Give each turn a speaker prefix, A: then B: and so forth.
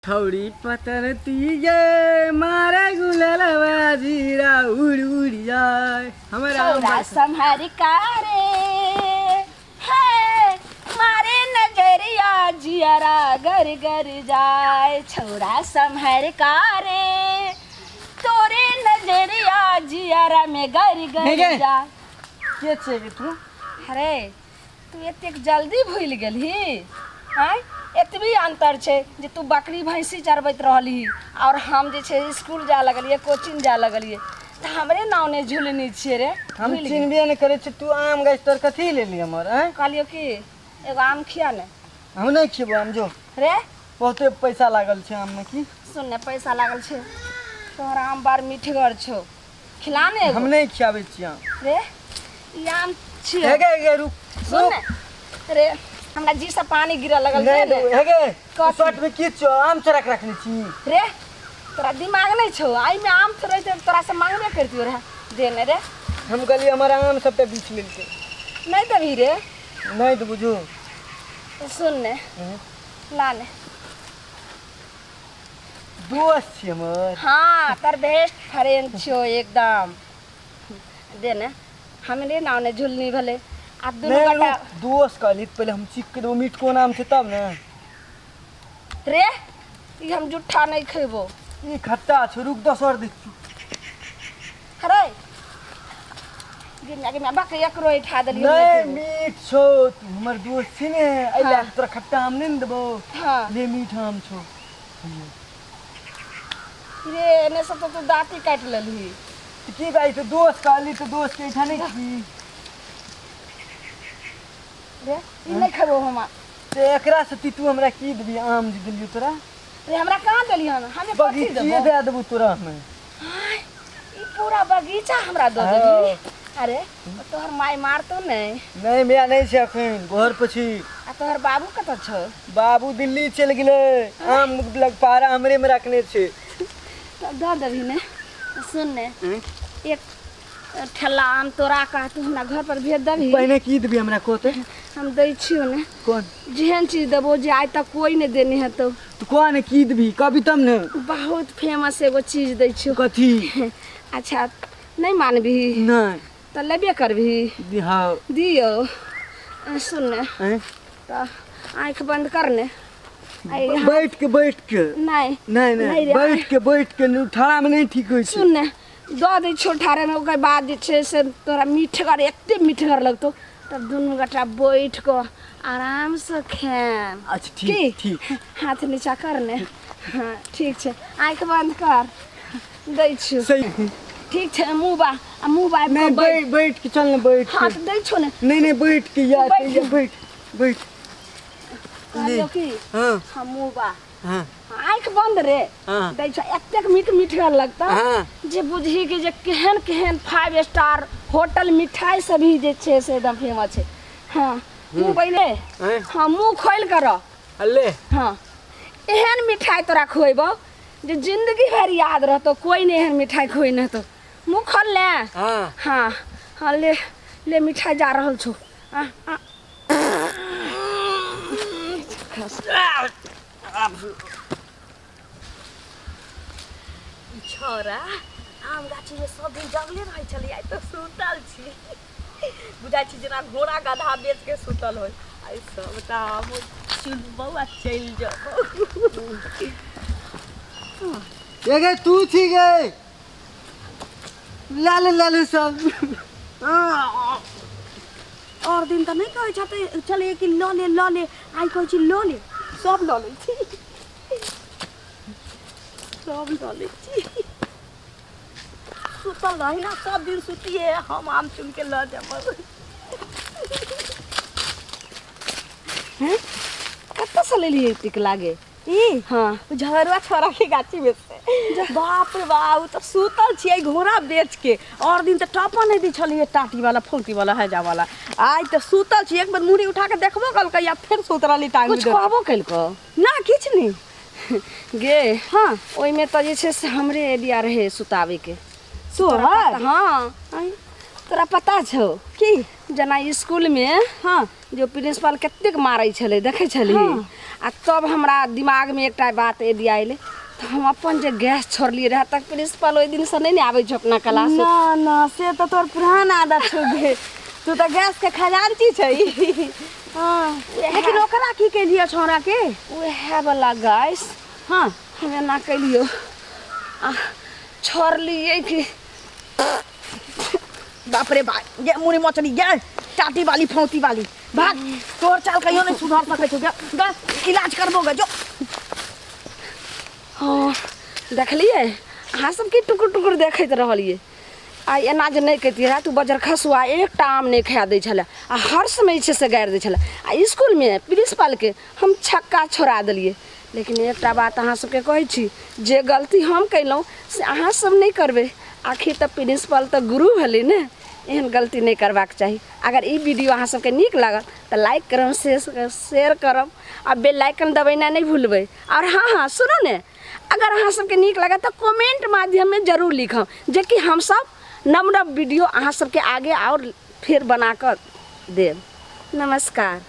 A: थोड़ी पतर तीजे मारे गुललवा जीरा उड़ उड़ जाए हमारा
B: संहारी कारे है मारे नजरिया जियारा घर घर जाए छौरा संहारी कारे तोरे नजरिया जियारा में घर घर जाए
A: के छे तू
B: अरे तू एतेक जल्दी भूल गेलही हैं एतबी अंतर छे जे तू बकरी भैंसी चरबैत रहली और हम जे छे स्कूल जा लगलिए कोचिंग जा लगलिए त हमरे नाव ने झुलनी छे रे
A: हम चिन्हबे न करे छे। तू आम गाछ तोर कथी ले ली हमर हैं
B: कहलियो कि एगो आम खिया ने
A: हम नहीं खिबो आम जो
B: रे
A: बहुते पैसा लागल छे आम में की
B: सुन ने पैसा लागल छे तोहरा आम बार मीठगर छो खिला ने
A: हम नहीं खियाबे छी आम
B: रे ई आम छे
A: हेगे रुक
B: सुन ने रे हमरा जी से पानी गिरल लगल
A: नहीं
B: ने
A: हेगे शर्ट में की छो आम चरक रखनी छी
B: रे तोरा दिमाग नहीं छो आई में आम थोड़े तोरा से मांगबे करतियो रे दे ने रे
A: हम कहली हमारा आम सब पे बीच लेके
B: नहीं देबी रे
A: नहीं तो बुझू
B: सुन ने ला ने
A: दोस्त छी हमर
B: हाँ तर बेस्ट फ्रेंड छो एकदम दे ने हमरे नाव ने झुलनी भले आ दुनु गटा
A: दोस्त कहली पहले हम चीख के दो मीठ को नाम छे तब ना
B: रे ई हम जुठा नहीं खेबो
A: ई खट्टा छ रुक 10 और दे
B: अरे गिन के मैं बक एक रोई खा देली
A: नहीं मीठ छो तू हमर दोस्त छी ने आइला तोरा खट्टा आम नहीं देबो
B: हां
A: ले मीठ आम छो
B: रे एने से तो तू दांती काट लेली
A: की भाई तो दोस्त कहली तो दोस्त के इठा नहीं की
B: रे ई नहीं खेबो हम
A: ते एकरा से तू हमरा की देबी आम जे दिलियो तोरा
B: रे हमरा कहां देली हन हमें कथि
A: बगीचा
B: देबो
A: दे देबो तोरा में
B: ई पूरा बगीचा हमरा दे देली अरे तोहर माय मार तो नहीं
A: मैं नहीं छे अखन घर पछी
B: आ तोहर बाबू कत छ
A: बाबू दिल्ली चल गेले आम लग पारा हमरे में रखने छे
B: दे देबी ने सुन ने एक ठेला आम तोरा का तू हमरा घर पर भेज देबी
A: पहले की देबी हमरा कोते
B: हम दै छियो ने
A: कौन
B: जेहन चीज देबो जे आज तक कोई नहीं देने है तो
A: तू कौन की देबी कभी तब ने
B: बहुत फेमस एगो चीज दै छियो
A: कथी
B: अच्छा नहीं मानबी
A: नहीं
B: तो लेबे करबी
A: हां
B: दियो सुन ने
A: हैं
B: तो आंख बंद कर ने
A: बैठ के
B: नहीं
A: नहीं बैठ के उठाड़ा में नहीं ठीक होय छै
B: सुन ने दो दे छोठारे में ओकर बाद जे छै से तोरा मीठगर एते मीठगर लगतो तब दुनु गटा बैठ को आराम से खाम
A: अच्छा ठीक ठीक
B: हाथ नीचा कर ने हां ठीक छै आंख बंद कर दै छियो
A: सही
B: ठीक छै मुबा
A: नहीं बैठ के चल ना बैठ
B: हाथ दै छो ने
A: नहीं बैठ के यार बैठ
B: कहलियो की
A: हां
B: हम मुबा
A: हां
B: आंख बंद रे
A: हां
B: दै छो एतेक मीठगर लगता जे बुझी के जे केहन 5 स्टार होटल मिठाई सभी जे छै से एकदम फेमस छै हां मुंह पहले हां मुंह खोल कर
A: अल्ले
B: हां एहन मिठाई तोरा खोइबो जे जिंदगी भर याद रहतो कोई नहीं एहन मिठाई खोइ न तो मुंह खोल ले हां हां ले मिठाई जा रहल छो छोरा आम गाछी में सब दिन जगले रहे चली आई तो सुतल छी बुझाई छी जना घोड़ा गधा बेच के सुतल होय आई सब ता हम चुनबो आ चल जाबो
A: ये तू छी गए लाले सब
B: और दिन तो नहीं कहै छते चले कि ल ले आई कहै छी ल ले सब ल ले छी सब ल ले छी सुतल रही ना सब दिन सुतिए हम आम चुन के ल जाब हैं कत्ता से ले लिए टिक लागे ई हां झरवा छोरा के गाछी में से बाप रे बाप तो सुतल छिए घोड़ा बेच के और दिन तो टपा नहीं दी छलिए टाटी वाला फौंकी वाला है जा वाला आज तो सुतल छी एक बार मुड़ी उठा के देखबो कल के या फिर सुतरली टांग कुछ कहबो कल को ना किछ नहीं गे हां ओइ में तो जे छै से हमरे एलिया रहे सुतावे के सोहर हां तोरा पता छौ
A: की
B: जना स्कूल में
A: हाँ
B: जो प्रिंसिपल कतेक मारै छलै देखे छली
A: हाँ।
B: आ तब हमरा दिमाग में एकटा बात ए दिया आइले तो हम अपन जे गैस छोड़लिए रह तक प्रिंसिपल ओइ दिन से नहीं आबै छौ अपना क्लास
A: ना ना से तो तोर पुरान आदत छौ बे तू तो गैस के खजांची छई हाँ लेकिन ओकरा की के लिया छोरा के
B: उहे वाला गैस
A: हाँ
B: हमें ना कलियो छोड़लिए कि
A: बाप रे बाप ये मुड़ी मचली ये टाटी वाली फौती वाली भाग तोर चाल कहियो नहीं सुधार सकै छौ बस इलाज करबोगे जो
B: हाँ देखलिए अहाँ सब की टुकुर टुकुर देखैत रहलिए आ एना जे नहीं कहती रहा तू बजर खसुआ एकटा आम नहीं खा दै छले आ हर समय से गारि दै छले आ स्कूल में प्रिंसिपल के हम छक्का छोड़ा देलिए लेकिन एकटा बात अहाँ सबके कहै छी जे गलती हम कैलहुँ से अहाँ सब नहीं करबै आखिर तऽ प्रिंसिपल तऽ गुरु भेलै ने एहन गलती नहीं करबाक चाही अगर ई वीडियो अहाँ सबके नीक लागल तऽ लाइक करब शेयर करब आ बेल आइकन दबेनाइ नहीं भूलबै और हाँ सुनो ने अगर अहाँ सबके नीक लागत तऽ कमेंट माध्यम में जरूर लिखब जे कि हम सब नव वीडियो अहाँ सबके आगे और फिर बना कर देब नमस्कार।